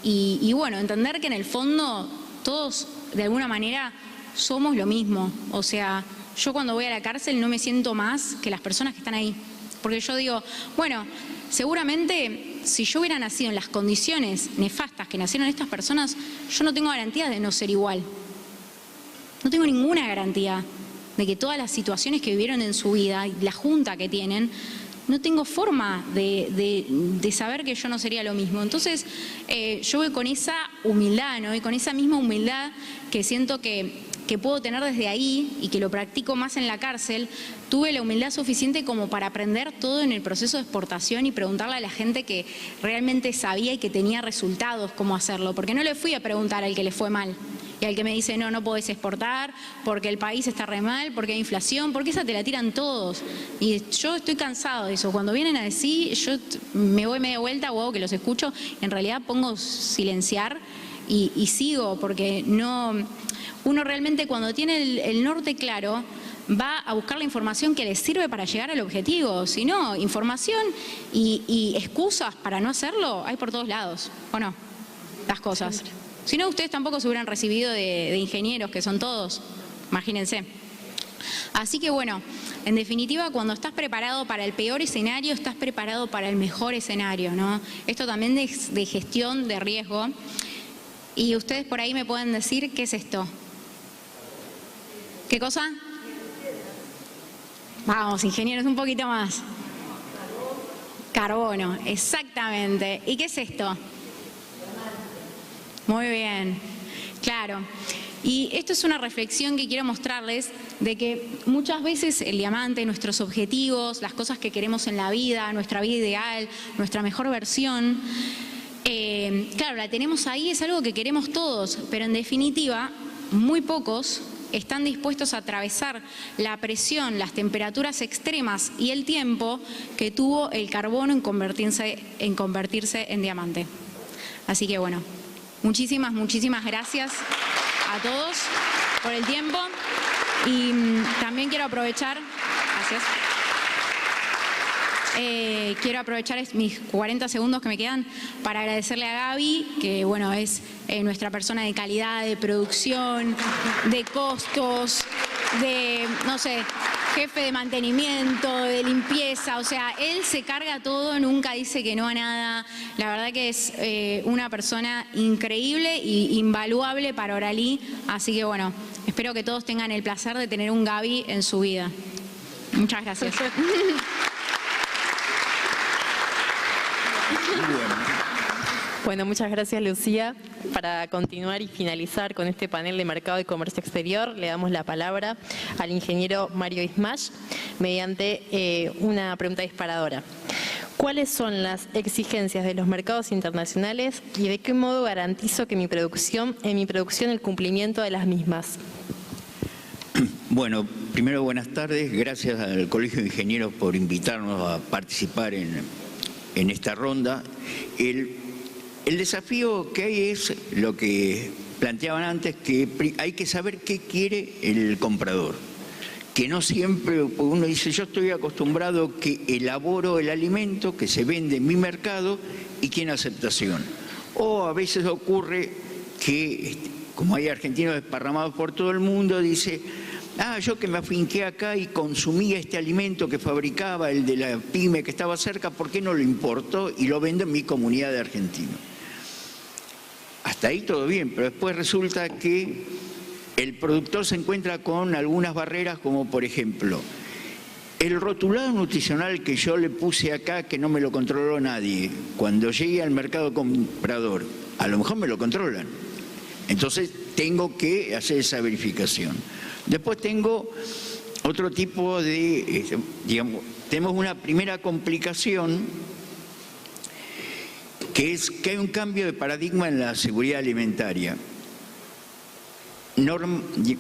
Y bueno, entender que en el fondo todos de alguna manera somos lo mismo. O sea, yo cuando voy a la cárcel no me siento más que las personas que están ahí. Porque yo digo, bueno, seguramente si yo hubiera nacido en las condiciones nefastas que nacieron estas personas, yo no tengo garantías de no ser igual. No tengo ninguna garantía de que todas las situaciones que vivieron en su vida y la junta que tienen, no tengo forma de saber que yo no sería lo mismo. Entonces, yo voy con esa humildad, ¿no? Y con esa misma humildad que siento que puedo tener desde ahí y que lo practico más en la cárcel, tuve la humildad suficiente como para aprender todo en el proceso de exportación y preguntarle a la gente que realmente sabía y que tenía resultados cómo hacerlo. Porque no le fui a preguntar al que le fue mal y al que me dice, no podés exportar porque el país está re mal, porque hay inflación, porque esa te la tiran todos. Y yo estoy cansado de eso. Cuando vienen a decir, yo me voy media vuelta o hago que los escucho, en realidad pongo silenciar y sigo, porque uno realmente cuando tiene el norte claro va a buscar la información que le sirve para llegar al objetivo. Si no, información y excusas para no hacerlo hay por todos lados, ¿o no? Las cosas. Si no, ustedes tampoco se hubieran recibido de ingenieros, que son todos, imagínense. Así que bueno, en definitiva, cuando estás preparado para el peor escenario, estás preparado para el mejor escenario, ¿no? Esto también de gestión de riesgo. Y ustedes por ahí me pueden decir, ¿qué es esto? ¿Qué cosa? Vamos, ingenieros, un poquito más. Carbono, exactamente. ¿Y qué es esto? Muy bien, claro. Y esto es una reflexión que quiero mostrarles de que muchas veces el diamante, nuestros objetivos, las cosas que queremos en la vida, nuestra vida ideal, nuestra mejor versión, claro, la tenemos ahí, es algo que queremos todos, pero en definitiva, muy pocos están dispuestos a atravesar la presión, las temperaturas extremas y el tiempo que tuvo el carbono en convertirse en diamante. Así que bueno, muchísimas gracias a todos por el tiempo y también quiero aprovechar, gracias. Quiero aprovechar mis 40 segundos que me quedan para agradecerle a Gaby, que bueno, es nuestra persona de calidad, de producción, de costos, de, no sé, jefe de mantenimiento, de limpieza, o sea, él se carga todo, nunca dice que no a nada. La verdad que es una persona increíble e invaluable para Oralí, así que bueno, espero que todos tengan el placer de tener un Gaby en su vida. Muchas gracias. Bueno, muchas gracias, Lucía. Para continuar y finalizar con este panel de mercado y comercio exterior, le damos la palabra al ingeniero Mario Ismash mediante una pregunta disparadora. ¿Cuáles son las exigencias de los mercados internacionales y de qué modo garantizo que en mi producción el cumplimiento de las mismas? Bueno, primero buenas tardes, gracias al Colegio de Ingenieros por invitarnos a participar en esta ronda. El desafío que hay es lo que planteaban antes, que hay que saber qué quiere el comprador. Que no siempre, uno dice, yo estoy acostumbrado que elaboro el alimento que se vende en mi mercado y tiene aceptación. O a veces ocurre que, como hay argentinos desparramados por todo el mundo, dice, yo que me afinqué acá y consumía este alimento que fabricaba el de la pyme que estaba cerca, ¿por qué no lo importo y lo vendo en mi comunidad de argentinos? Hasta ahí todo bien, pero después resulta que el productor se encuentra con algunas barreras, como por ejemplo, el rotulado nutricional que yo le puse acá, que no me lo controló nadie, cuando llegue al mercado comprador, a lo mejor me lo controlan. Entonces tengo que hacer esa verificación. Después tengo otro tipo de, digamos, tenemos una primera complicación, que es que hay un cambio de paradigma en la seguridad alimentaria.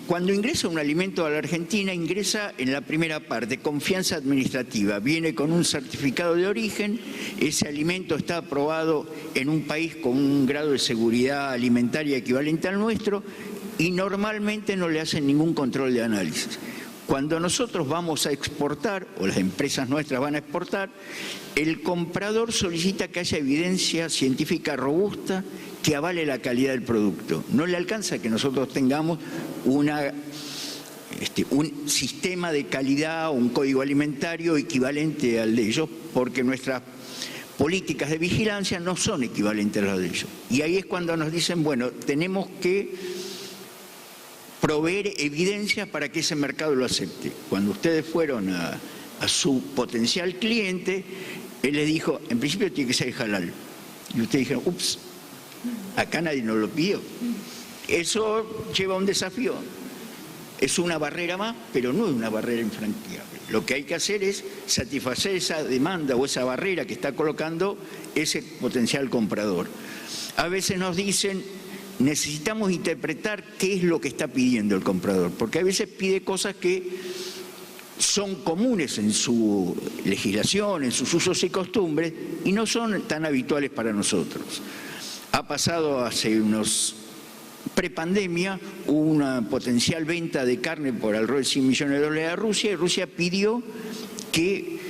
Cuando ingresa un alimento a la Argentina, ingresa en la primera parte, confianza administrativa. Viene con un certificado de origen, ese alimento está aprobado en un país con un grado de seguridad alimentaria equivalente al nuestro y normalmente no le hacen ningún control de análisis. Cuando nosotros vamos a exportar, o las empresas nuestras van a exportar, el comprador solicita que haya evidencia científica robusta que avale la calidad del producto. No le alcanza que nosotros tengamos un sistema de calidad o un código alimentario equivalente al de ellos, porque nuestras políticas de vigilancia no son equivalentes a las de ellos. Y ahí es cuando nos dicen, bueno, tenemos que proveer evidencias para que ese mercado lo acepte. Cuando ustedes fueron a su potencial cliente, él les dijo, en principio tiene que ser halal. Y ustedes dijeron, ups, acá nadie nos lo pidió. Eso lleva a un desafío. Es una barrera más, pero no es una barrera infranqueable. Lo que hay que hacer es satisfacer esa demanda o esa barrera que está colocando ese potencial comprador. A veces nos dicen, necesitamos interpretar qué es lo que está pidiendo el comprador, porque a veces pide cosas que son comunes en su legislación, en sus usos y costumbres, y no son tan habituales para nosotros. Ha pasado hace unos prepandemia, hubo una potencial venta de carne por alrededor de $100 millones a Rusia, y Rusia pidió que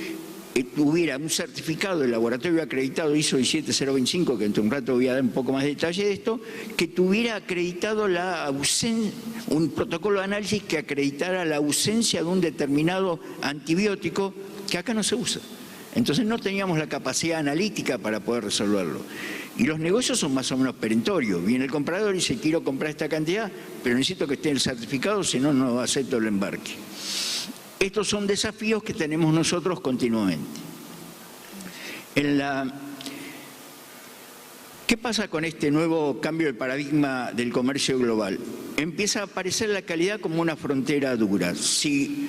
tuviera un certificado del laboratorio acreditado ISO 17025, que dentro de un rato voy a dar un poco más de detalle de esto, que tuviera acreditado un protocolo de análisis que acreditara la ausencia de un determinado antibiótico que acá no se usa. Entonces no teníamos la capacidad analítica para poder resolverlo. Y los negocios son más o menos perentorios. Viene el comprador y dice, quiero comprar esta cantidad, pero necesito que esté el certificado, si no, no acepto el embarque. Estos son desafíos que tenemos nosotros continuamente. ¿Qué pasa con este nuevo cambio de paradigma del comercio global? Empieza a aparecer la calidad como una frontera dura. Si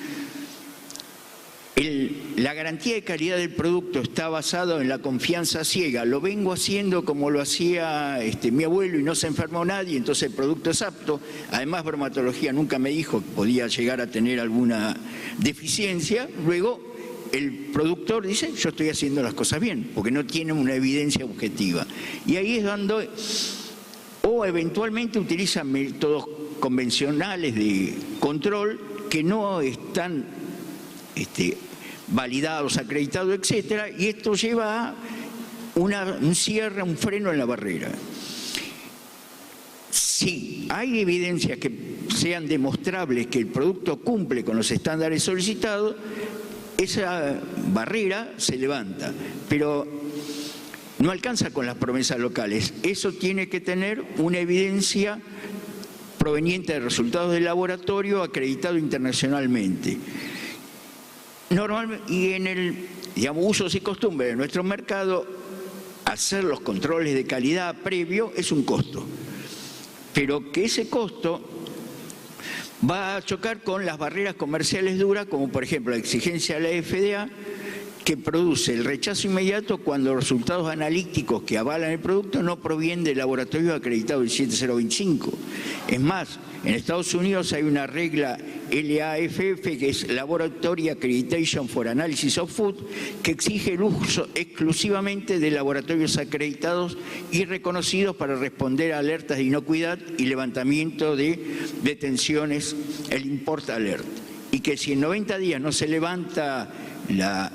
la garantía de calidad del producto está basada en la confianza ciega, lo vengo haciendo como lo hacía mi abuelo y no se enfermó nadie, entonces el producto es apto. Además, bromatología nunca me dijo que podía llegar a tener alguna deficiencia. Luego el productor dice, yo estoy haciendo las cosas bien, porque no tiene una evidencia objetiva. Y ahí es donde, o eventualmente utilizan métodos convencionales de control que no están validados, acreditados, etcétera, y esto lleva a un cierre, un freno en la barrera. Si hay evidencias que sean demostrables que el producto cumple con los estándares solicitados, esa barrera se levanta, pero no alcanza con las promesas locales. Eso tiene que tener una evidencia proveniente de resultados del laboratorio acreditado internacionalmente. Normalmente, y en el usos y costumbres de nuestro mercado, hacer los controles de calidad previo es un costo, pero que ese costo va a chocar con las barreras comerciales duras, como por ejemplo la exigencia de la FDA, que produce el rechazo inmediato cuando los resultados analíticos que avalan el producto no provienen del laboratorio acreditado del 17025. Es más, en Estados Unidos hay una regla LAFF, que es Laboratory Accreditation for Analysis of Food, que exige el uso exclusivamente de laboratorios acreditados y reconocidos para responder a alertas de inocuidad y levantamiento de detenciones, el import alert. Y que si en 90 días no se levanta la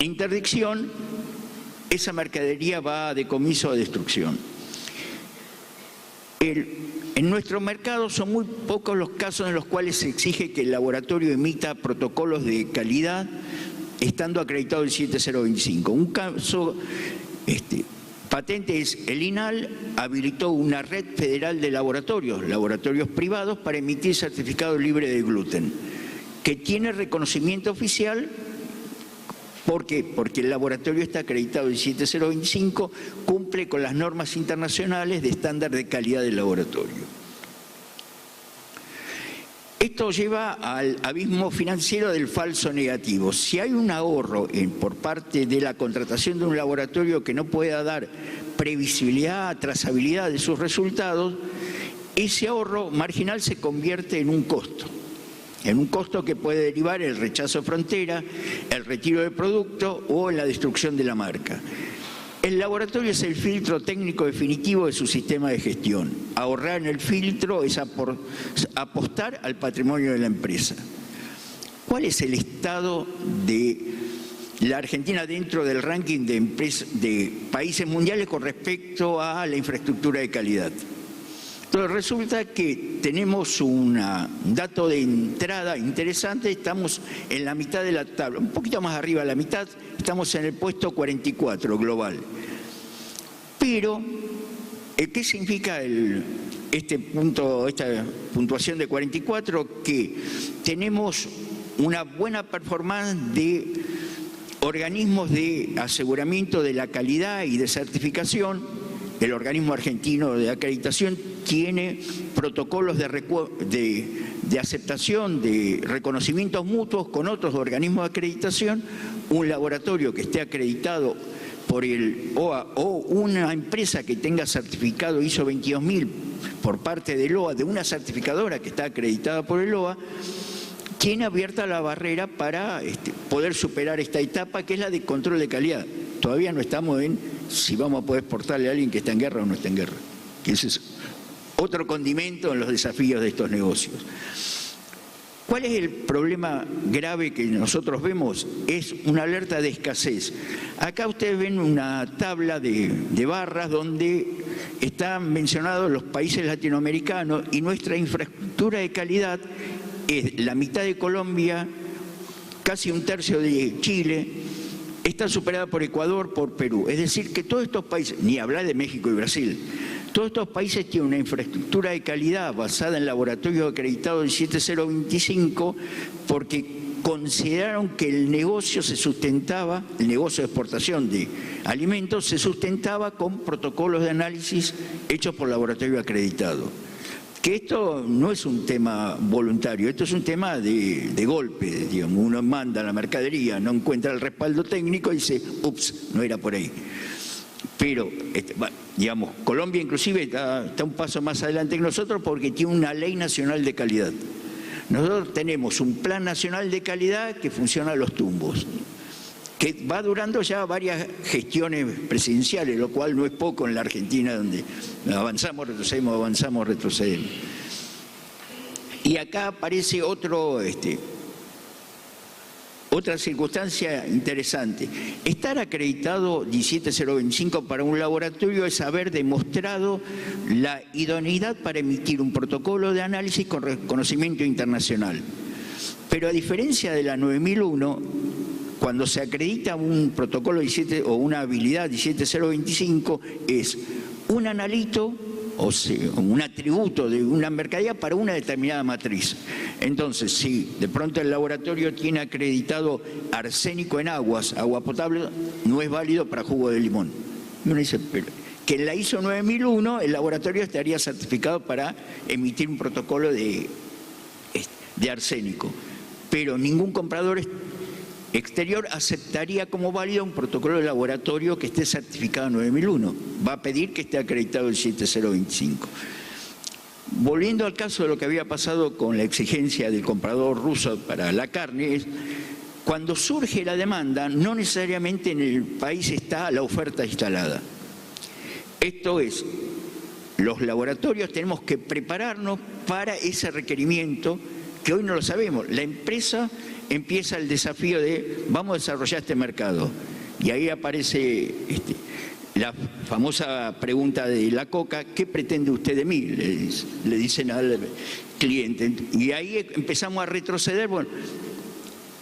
interdicción, esa mercadería va a decomiso o a destrucción. En nuestro mercado son muy pocos los casos en los cuales se exige que el laboratorio emita protocolos de calidad estando acreditado el 7025. Un caso patente es el INAL habilitó una red federal de laboratorios privados para emitir certificado libre de gluten, que tiene reconocimiento oficial. ¿Por qué? Porque el laboratorio está acreditado en 7025, cumple con las normas internacionales de estándar de calidad del laboratorio. Esto lleva al abismo financiero del falso negativo. Si hay un ahorro por parte de la contratación de un laboratorio que no pueda dar previsibilidad, trazabilidad de sus resultados, ese ahorro marginal se convierte en un costo. En un costo que puede derivar el rechazo de frontera, el retiro del producto o en la destrucción de la marca. El laboratorio es el filtro técnico definitivo de su sistema de gestión. Ahorrar en el filtro es apostar al patrimonio de la empresa. ¿Cuál es el estado de la Argentina dentro del ranking de países mundiales con respecto a la infraestructura de calidad? Entonces resulta que tenemos un dato de entrada interesante, estamos en la mitad de la tabla, un poquito más arriba de la mitad, estamos en el puesto 44 global. Pero, ¿qué significa esta puntuación de 44? Que tenemos una buena performance de organismos de aseguramiento de la calidad y de certificación. El organismo argentino de acreditación tiene protocolos de aceptación, de reconocimientos mutuos con otros organismos de acreditación. Un laboratorio que esté acreditado por el OA o una empresa que tenga certificado ISO 22000 por parte del OA, de una certificadora que está acreditada por el OA, tiene abierta la barrera para poder superar esta etapa, que es la de control de calidad. Todavía no estamos en si vamos a poder exportarle a alguien que está en guerra o no está en guerra. Ese es otro condimento en los desafíos de estos negocios. ¿Cuál es el problema grave que nosotros vemos? Es una alerta de escasez. Acá ustedes ven una tabla de barras donde están mencionados los países latinoamericanos y nuestra infraestructura de calidad es la mitad de Colombia, casi un tercio de Chile, está superada por Ecuador, por Perú. Es decir, que todos estos países, ni hablar de México y Brasil, todos estos países tienen una infraestructura de calidad basada en laboratorios acreditados en 7025 porque consideraron que el negocio se sustentaba, el negocio de exportación de alimentos se sustentaba con protocolos de análisis hechos por laboratorio acreditado. Que esto no es un tema voluntario, esto es un tema de golpe, digamos. Uno manda la mercadería, no encuentra el respaldo técnico y dice, ups, no era por ahí. Pero, digamos, Colombia inclusive está un paso más adelante que nosotros porque tiene una ley nacional de calidad. Nosotros tenemos un plan nacional de calidad que funciona a los tumbos, que va durando ya varias gestiones presidenciales, lo cual no es poco en la Argentina, donde avanzamos, retrocedemos. Y acá aparece otra circunstancia interesante. Estar acreditado 17025 para un laboratorio es haber demostrado la idoneidad para emitir un protocolo de análisis con reconocimiento internacional. Pero a diferencia de la 9001, cuando se acredita un protocolo o una habilidad 17025 es un analito, o sea, un atributo de una mercadería para una determinada matriz. Entonces, si de pronto el laboratorio tiene acreditado arsénico en agua potable, no es válido para jugo de limón. Y uno dice, pero que en la ISO 9001 el laboratorio estaría certificado para emitir un protocolo de arsénico, pero ningún comprador exterior aceptaría como válido un protocolo de laboratorio que esté certificado en 9001. Va a pedir que esté acreditado el 7025. Volviendo al caso de lo que había pasado con la exigencia del comprador ruso para la carne, cuando surge la demanda, no necesariamente en el país está la oferta instalada. Esto es, los laboratorios tenemos que prepararnos para ese requerimiento que hoy no lo sabemos. La empresa empieza el desafío de vamos a desarrollar este mercado. Y ahí aparece la famosa pregunta de la coca, ¿qué pretende usted de mí? Le dicen al cliente. Y ahí empezamos a retroceder. Bueno,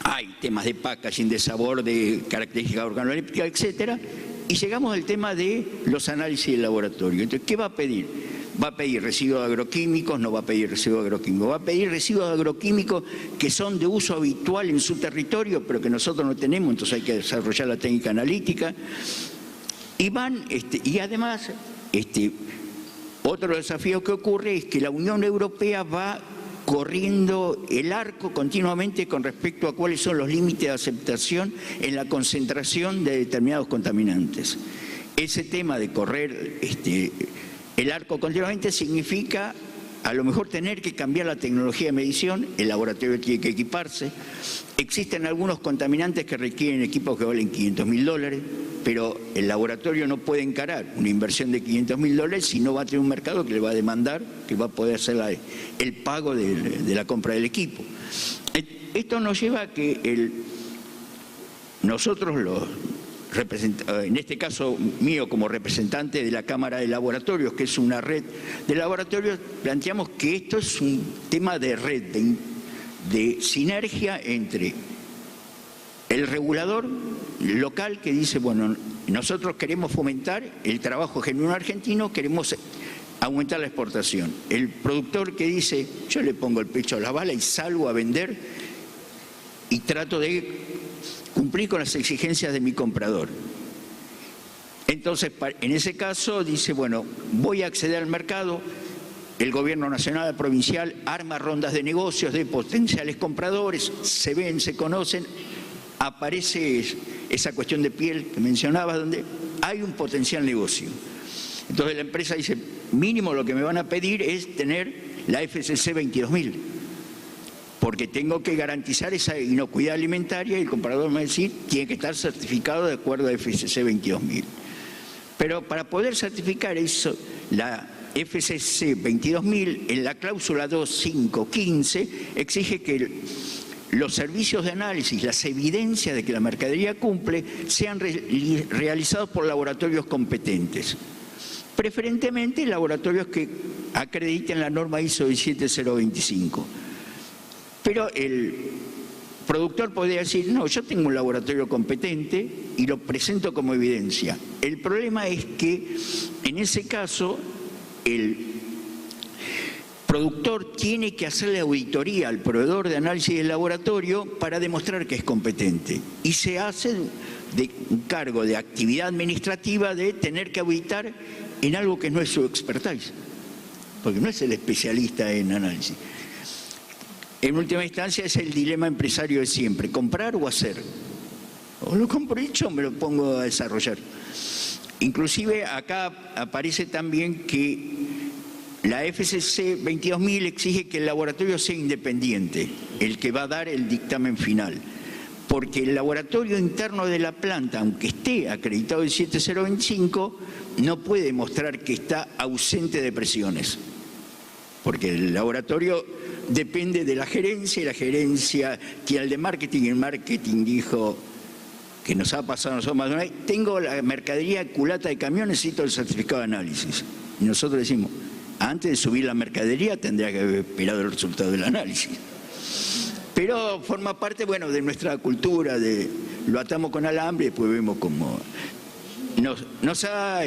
hay temas de packaging, de sabor, de características organolépticas, etcétera. Y llegamos al tema de los análisis del laboratorio. Entonces, ¿qué va a pedir? ¿Va a pedir residuos agroquímicos? No va a pedir residuos agroquímicos. ¿Va a pedir residuos agroquímicos que son de uso habitual en su territorio, pero que nosotros no tenemos? Entonces hay que desarrollar la técnica analítica. Y además, otro desafío que ocurre es que la Unión Europea va corriendo el arco continuamente con respecto a cuáles son los límites de aceptación en la concentración de determinados contaminantes. Ese tema de correr el arco continuamente significa a lo mejor tener que cambiar la tecnología de medición, el laboratorio tiene que equiparse. Existen algunos contaminantes que requieren equipos que valen $500.000, pero el laboratorio no puede encarar una inversión de $500.000 si no va a tener un mercado que le va a demandar, que va a poder hacer el pago de la compra del equipo. Esto nos lleva a que nosotros en este caso mío como representante de la Cámara de Laboratorios, que es una red de laboratorios, planteamos que esto es un tema de red, de sinergia entre el regulador local que dice, bueno, nosotros queremos fomentar el trabajo genuino argentino, queremos aumentar la exportación. El productor que dice, yo le pongo el pecho a la bala y salgo a vender y trato de cumplir con las exigencias de mi comprador. Entonces, en ese caso, dice, bueno, voy a acceder al mercado, el gobierno nacional, provincial, arma rondas de negocios de potenciales compradores, se ven, se conocen, aparece esa cuestión de piel que mencionabas, donde hay un potencial negocio. Entonces la empresa dice, mínimo lo que me van a pedir es tener la FSC 22000. Porque tengo que garantizar esa inocuidad alimentaria y el comprador me va a decir, tiene que estar certificado de acuerdo a FSC 22000. Pero para poder certificar eso, la FSC 22000, en la cláusula 2.5.15, exige que los servicios de análisis, las evidencias de que la mercadería cumple, sean realizados por laboratorios competentes. Preferentemente laboratorios que acrediten la norma ISO 17025. Pero el productor podría decir, no, yo tengo un laboratorio competente y lo presento como evidencia. El problema es que en ese caso el productor tiene que hacerle auditoría al proveedor de análisis del laboratorio para demostrar que es competente. Y se hace de un cargo de actividad administrativa de tener que auditar en algo que no es su expertise, porque no es el especialista en análisis. En última instancia es el dilema empresario de siempre, comprar o hacer. O lo compro hecho o me lo pongo a desarrollar. Inclusive acá aparece también que la FSC 22000 exige que el laboratorio sea independiente, el que va a dar el dictamen final. Porque el laboratorio interno de la planta, aunque esté acreditado en 7025, no puede mostrar que está ausente de presiones. Porque el laboratorio depende de la gerencia y la gerencia tiene el de marketing y el marketing dijo que nos ha pasado a nosotros más de una vez, tengo la mercadería culata de camión, necesito el certificado de análisis. Y nosotros decimos, antes de subir la mercadería tendría que haber esperado el resultado del análisis. Pero forma parte, bueno, de nuestra cultura, lo atamos con alambre y después vemos cómo nos ha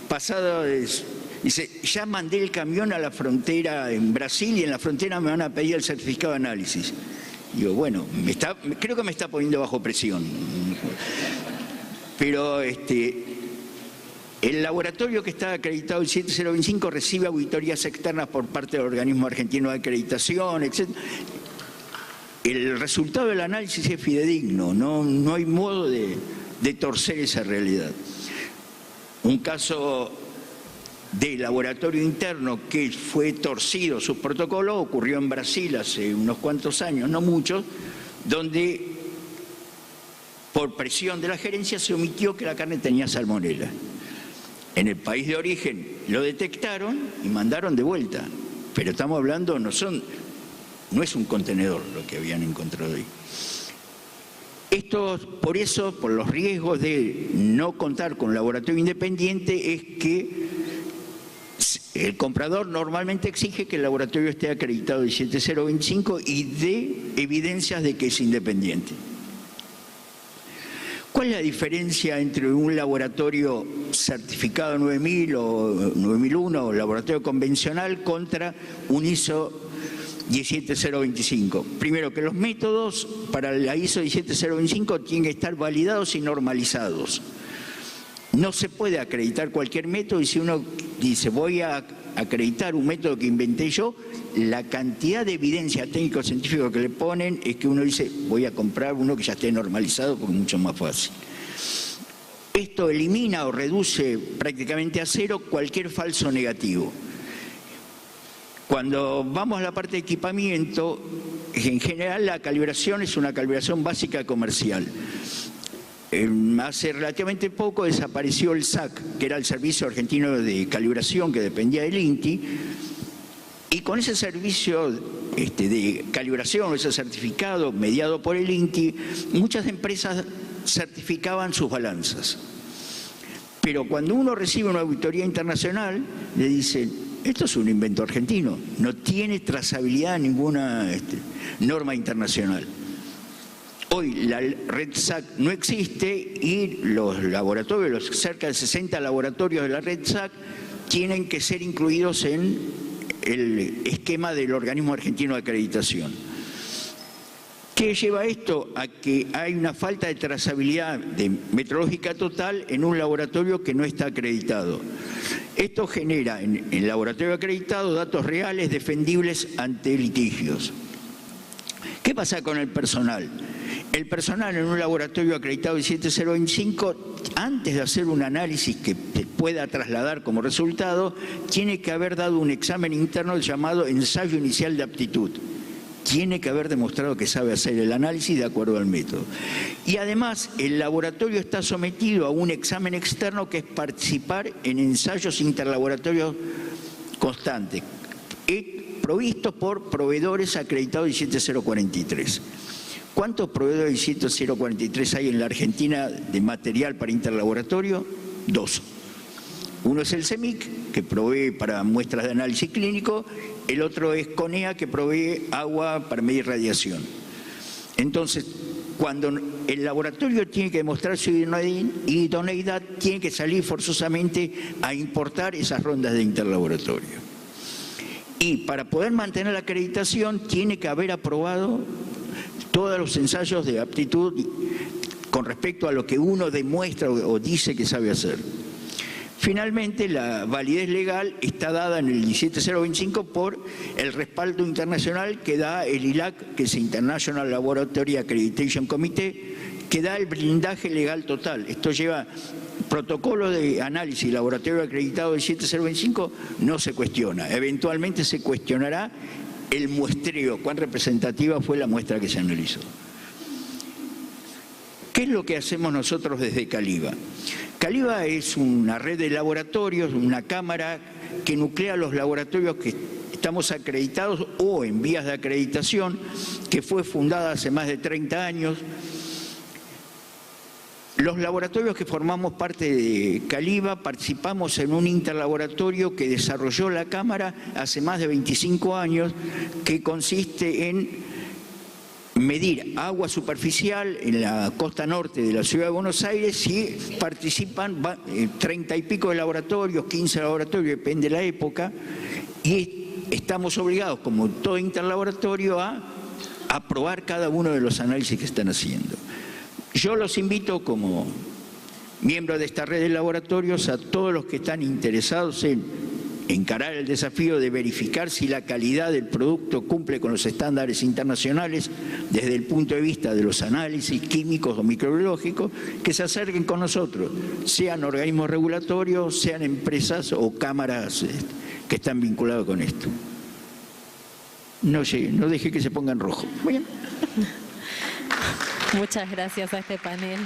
pasado. Dice, ya mandé el camión a la frontera en Brasil y en la frontera me van a pedir el certificado de análisis. Digo, bueno, creo que me está poniendo bajo presión. Pero el laboratorio que está acreditado en 7025 recibe auditorías externas por parte del organismo argentino de acreditación, etc. El resultado del análisis es fidedigno, no hay modo de torcer esa realidad. Un caso de laboratorio interno que fue torcido su protocolo ocurrió en Brasil hace unos cuantos años, no muchos, donde por presión de la gerencia se omitió que la carne tenía salmonela. En el país de origen lo detectaron y mandaron de vuelta, pero estamos hablando, no es un contenedor lo que habían encontrado ahí. Esto, por eso, por los riesgos de no contar con laboratorio independiente, es que el comprador normalmente exige que el laboratorio esté acreditado 17025 y dé evidencias de que es independiente. ¿Cuál es la diferencia entre un laboratorio certificado 9000 o 9001 o laboratorio convencional contra un ISO 17025? Primero, que los métodos para la ISO 17025 tienen que estar validados y normalizados. No se puede acreditar cualquier método, y si uno dice voy a acreditar un método que inventé yo, la cantidad de evidencia técnico-científica que le ponen es que uno dice voy a comprar uno que ya esté normalizado porque es mucho más fácil. Esto elimina o reduce prácticamente a cero cualquier falso negativo. Cuando vamos a la parte de equipamiento, en general la calibración es una calibración básica comercial. Hace relativamente poco desapareció el SAC, que era el Servicio Argentino de Calibración, que dependía del INTI, y con ese servicio de calibración, ese certificado mediado por el INTI, muchas empresas certificaban sus balanzas. Pero cuando uno recibe una auditoría internacional, le dicen, esto es un invento argentino, no tiene trazabilidad en ninguna norma internacional. Hoy la red SAC no existe y los laboratorios, los cerca de 60 laboratorios de la red SAC, tienen que ser incluidos en el esquema del organismo argentino de acreditación. ¿Qué lleva esto? A que hay una falta de trazabilidad metrológica total en un laboratorio que no está acreditado. Esto genera en el laboratorio acreditado datos reales defendibles ante litigios. ¿Qué pasa con el personal? El personal en un laboratorio acreditado de 17025, antes de hacer un análisis que pueda trasladar como resultado, tiene que haber dado un examen interno llamado ensayo inicial de aptitud. Tiene que haber demostrado que sabe hacer el análisis de acuerdo al método. Y además, el laboratorio está sometido a un examen externo que es participar en ensayos interlaboratorios constantes, provistos por proveedores acreditados de 17043. ¿Cuántos proveedores de 17043 hay en la Argentina de material para interlaboratorio? 2. Uno es el CEMIC, que provee para muestras de análisis clínico, el otro es CONEA, que provee agua para medir radiación. Entonces, cuando el laboratorio tiene que demostrar su idoneidad, tiene que salir forzosamente a importar esas rondas de interlaboratorio. Y para poder mantener la acreditación, tiene que haber aprobado todos los ensayos de aptitud con respecto a lo que uno demuestra o dice que sabe hacer. Finalmente, la validez legal está dada en el 17025 por el respaldo internacional que da el ILAC, que es International Laboratory Accreditation Committee, que da el blindaje legal total. Esto lleva protocolo de análisis laboratorio acreditado del 17025, no se cuestiona. Eventualmente se cuestionará el muestreo, cuán representativa fue la muestra que se analizó. ¿Qué es lo que hacemos nosotros desde Caliba? Caliba es una red de laboratorios, una cámara que nuclea los laboratorios que estamos acreditados o en vías de acreditación, que fue fundada hace más de 30 años. Los laboratorios que formamos parte de Caliba participamos en un interlaboratorio que desarrolló la Cámara hace más de 25 años, que consiste en medir agua superficial en la costa norte de la ciudad de Buenos Aires, y participan 30 y pico de laboratorios, 15 laboratorios, depende de la época, y estamos obligados, como todo interlaboratorio, a aprobar cada uno de los análisis que están haciendo. Yo los invito como miembro de esta red de laboratorios a todos los que están interesados en encarar el desafío de verificar si la calidad del producto cumple con los estándares internacionales desde el punto de vista de los análisis químicos o microbiológicos, que se acerquen con nosotros, sean organismos regulatorios, sean empresas o cámaras que están vinculadas con esto. No deje que se ponga en rojo. Muy bien. Muchas gracias a este panel.